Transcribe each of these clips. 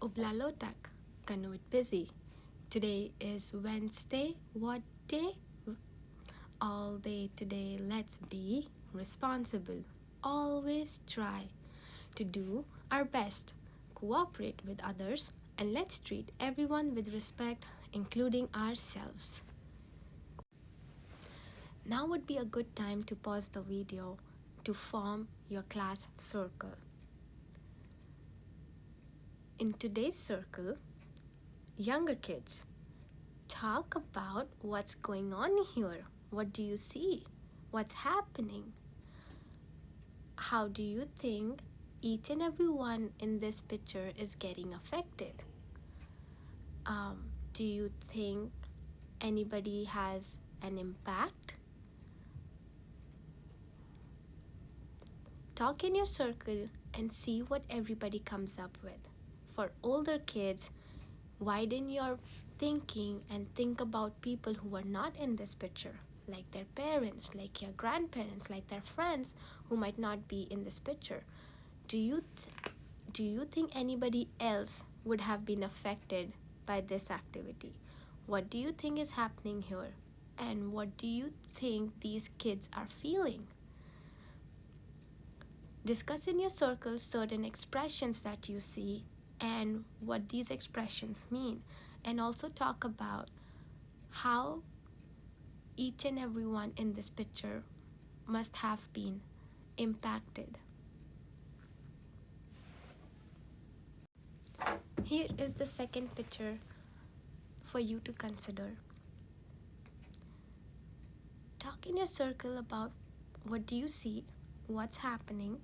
Ublalotak, Kanuit busy. Today is Wednesday. What day? All day today. Let's be responsible. Always try to do our best. Cooperate with others and let's treat everyone with respect, including ourselves. Now would be a good time to pause the video to form your class circle. In today's circle, younger kids, talk about what's going on here. What do you see? What's happening? How do you think each and every one in this picture is getting affected? Do you think anybody has an impact? Talk in your circle and see what everybody comes up with. For older kids, widen your thinking and think about people who are not in this picture, like their parents, like your grandparents, like their friends who might not be in this picture. Do you think anybody else would have been affected by this activity? What do you think is happening here? And what do you think these kids are feeling? Discuss in your circle certain expressions that you see and what these expressions mean, and also talk about how each and everyone in this picture must have been impacted. Here is the second picture for you to consider. Talk in your circle about what do you see, what's happening,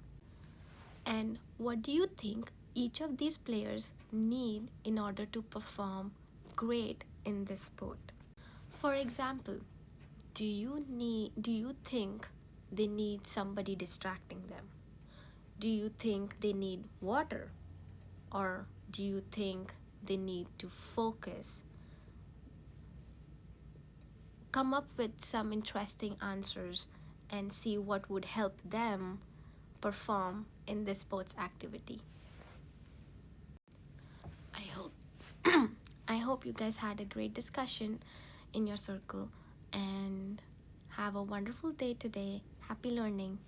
and what do you think each of these players need in order to perform great in this sport. For example, do you think they need somebody distracting them? Do you think they need water? Or do you think they need to focus? Come up with some interesting answers and see what would help them perform in this sports activity. I hope you guys had a great discussion in your circle and have a wonderful day today. Happy learning.